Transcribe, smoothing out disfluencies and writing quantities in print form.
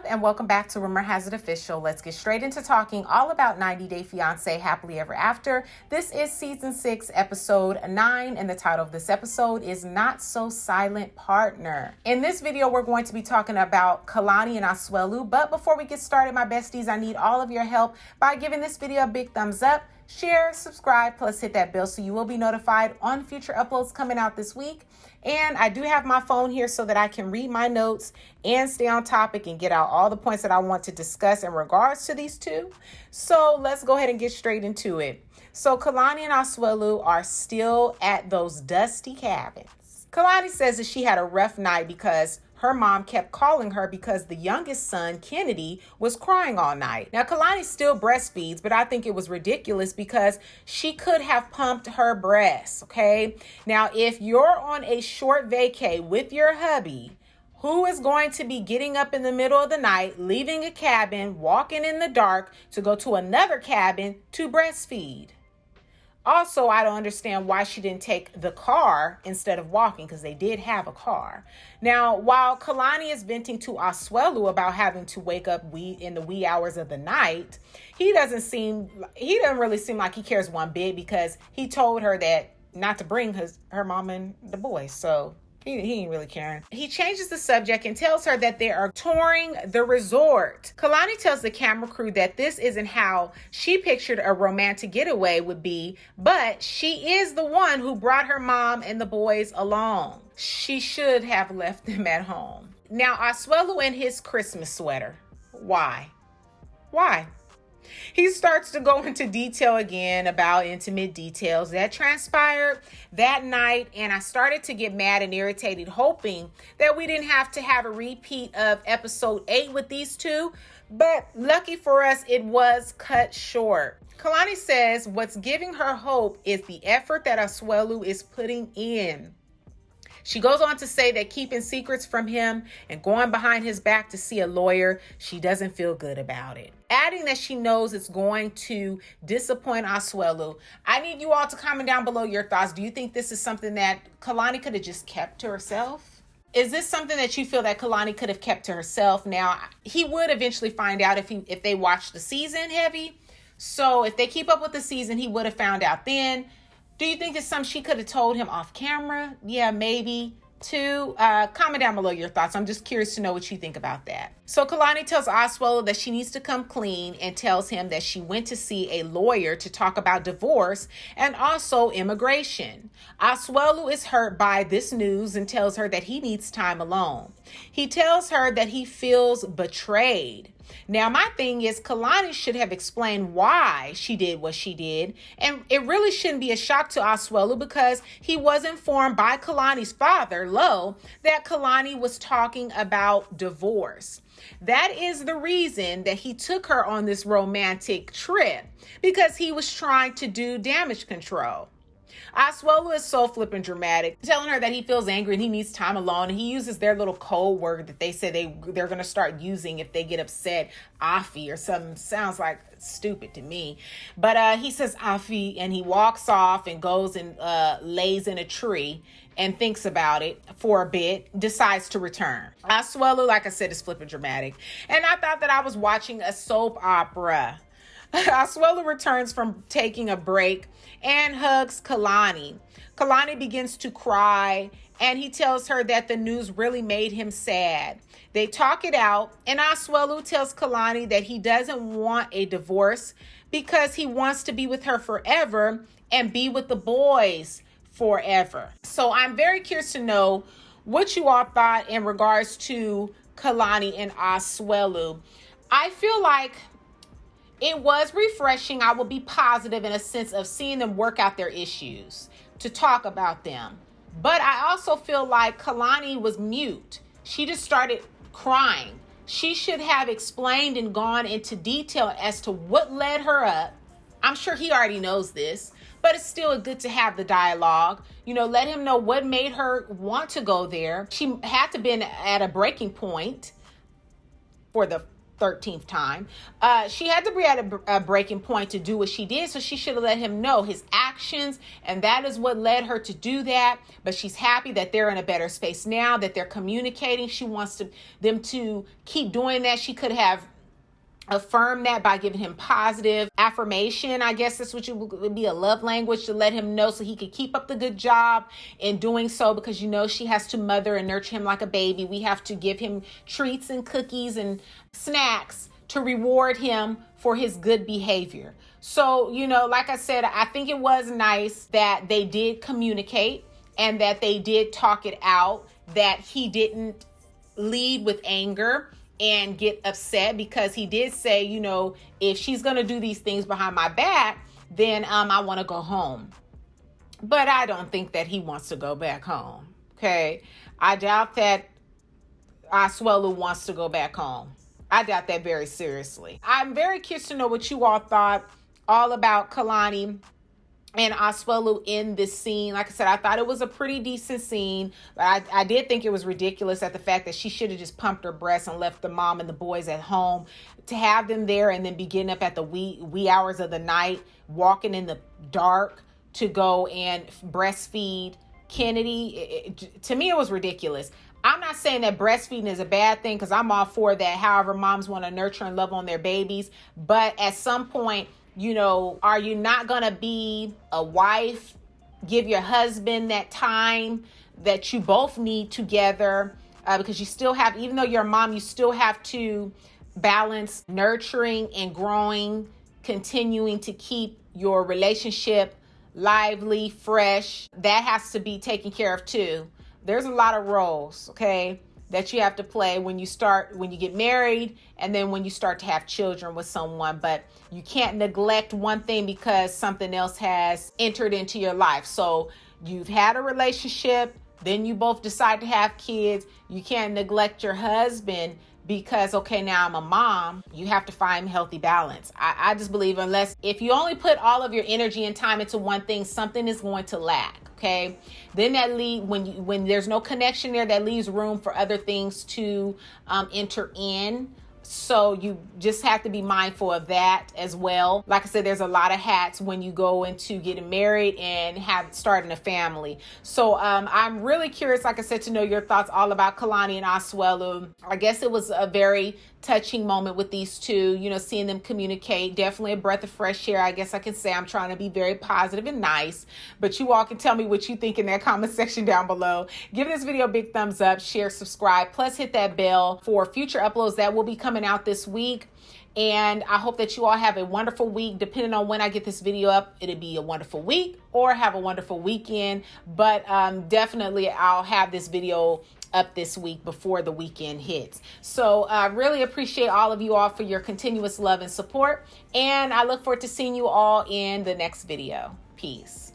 and welcome back to Rumor Has It Official. Let's get straight into talking all about 90 Day Fiance Happily Ever After. This is season 6, episode 9, and the title of this episode is Not So Silent Partner. In this video, we're going to be talking about Kalani and Asuelu, but before we get started, my besties, I need all of your help by giving this video a big thumbs up, share, subscribe, plus hit that bell so you will be notified on future uploads coming out this week. And I do have my phone here so that I can read my notes and stay on topic and get out all the points that I want to discuss in regards to these two. So let's go ahead and get straight into it. So Kalani and Asuelu are still at those dusty cabins. Kalani says that she had a rough night because her mom kept calling her because the youngest son, Kennedy, was crying all night. Now, Kalani still breastfeeds, but I think it was ridiculous because she could have pumped her breasts, okay? Now, if you're on a short vacay with your hubby, who is going to be getting up in the middle of the night, leaving a cabin, walking in the dark to go to another cabin to breastfeed? Also, I don't understand why she didn't take the car instead of walking, because they did have a car. Now, while Kalani is venting to Asuelu about having to wake up in the wee hours of the night, he doesn't really seem like he cares one bit, because he told her that not to bring her mom and the boys. So he ain't really caring. He changes the subject and tells her that they are touring the resort. Kalani tells the camera crew that this isn't how she pictured a romantic getaway would be, but she is the one who brought her mom and the boys along. She should have left them at home. Now, Asuelu in his Christmas sweater. Why? He starts to go into detail again about intimate details that transpired that night, and I started to get mad and irritated, hoping that we didn't have to have a repeat of episode 8 with these two, but lucky for us, it was cut short. Kalani says what's giving her hope is the effort that Asuelu is putting in. She goes on to say that keeping secrets from him and going behind his back to see a lawyer, she doesn't feel good about it. Adding that she knows it's going to disappoint Asuelu. I need you all to comment down below your thoughts. Do you think this is something that Kalani could have just kept to herself? Is this something that you feel that Kalani could have kept to herself? Now, he would eventually find out if they watch the season heavy. So if they keep up with the season, he would have found out then. Do you think it's something she could have told him off camera? Yeah, maybe. 2, comment down below your thoughts. I'm just curious to know what you think about that. So Kalani tells Asuelu that she needs to come clean and tells him that she went to see a lawyer to talk about divorce and also immigration. Asuelu is hurt by this news and tells her that he needs time alone. He tells her that he feels betrayed. Now, my thing is, Kalani should have explained why she did what she did. And it really shouldn't be a shock to Asuelu because he was informed by Kalani's father, Lo, that Kalani was talking about divorce. That is the reason that he took her on this romantic trip, because he was trying to do damage control. Asuelu is so flippin' dramatic, telling her that he feels angry and he needs time alone. And he uses their little code word that they say they're going to start using if they get upset, Afi or something. Sounds like stupid to me. But he says Afi, and he walks off and goes and lays in a tree and thinks about it for a bit, decides to return. Asuelu, like I said, is flippin' dramatic. And I thought that I was watching a soap opera. Asuelu returns from taking a break and hugs Kalani. Kalani begins to cry, and he tells her that the news really made him sad. They talk it out, and Asuelu tells Kalani that he doesn't want a divorce because he wants to be with her forever and be with the boys forever. So I'm very curious to know what you all thought in regards to Kalani and Asuelu. I feel like it was refreshing. I will be positive in a sense of seeing them work out their issues, to talk about them. But I also feel like Kalani was mute. She just started crying. She should have explained and gone into detail as to what led her up. I'm sure he already knows this, but it's still good to have the dialogue. Let him know what made her want to go there. She had to been at a breaking point for the 13th time. She had to be at a breaking point to do what she did, so she should have let him know his actions, and that is what led her to do that. But she's happy that they're in a better space now, that they're communicating. She wants them to keep doing that. She could have affirmed that by giving him positive affirmation. I guess that's what would be a love language, to let him know so he could keep up the good job in doing so, because she has to mother and nurture him like a baby. We have to give him treats and cookies and snacks to reward him for his good behavior. So, like I said, I think it was nice that they did communicate and that they did talk it out, that he didn't lead with anger and get upset, because he did say, if she's going to do these things behind my back, then I want to go home. But I don't think that he wants to go back home. Okay. I doubt that Asuelu wants to go back home. I doubt that very seriously. I'm very curious to know what you all thought all about Kalani and Asuelu in this scene. Like I said, I thought it was a pretty decent scene, but I did think it was ridiculous at the fact that she should have just pumped her breasts and left the mom and the boys at home. To have them there and then be getting up at the wee hours of the night, walking in the dark to go and breastfeed Kennedy, to me it was ridiculous. I'm not saying that breastfeeding is a bad thing, because I'm all for that. However, moms want to nurture and love on their babies, but at some point, are you not going to be a wife? Give your husband that time that you both need together, because you still have, even though you're a mom, you still have to balance nurturing and growing, continuing to keep your relationship lively, fresh. That has to be taken care of too. There's a lot of roles, okay, that you have to play when you get married, and then when you start to have children with someone. But you can't neglect one thing because something else has entered into your life. So you've had a relationship, then you both decide to have kids. You can't neglect your husband because, okay, now I'm a mom. You have to find healthy balance. I just believe if you only put all of your energy and time into one thing, something is going to lack. Okay, then when there's no connection there, that leaves room for other things to enter in. So you just have to be mindful of that as well. Like I said, there's a lot of hats when you go into getting married and starting a family. So I'm really curious, like I said, to know your thoughts all about Kalani and Asuelu. I guess it was a very touching moment with these two, seeing them communicate. Definitely a breath of fresh air. I guess I can say I'm trying to be very positive and nice, but you all can tell me what you think in that comment section down below. Give this video a big thumbs up, share, subscribe, plus hit that bell for future uploads that will be coming out this week. And I hope that you all have a wonderful week. Depending on when I get this video up, it'll be a wonderful week or have a wonderful weekend. But definitely I'll have this video up this week before the weekend hits. So I really appreciate all of you all for your continuous love and support. And I look forward to seeing you all in the next video. Peace.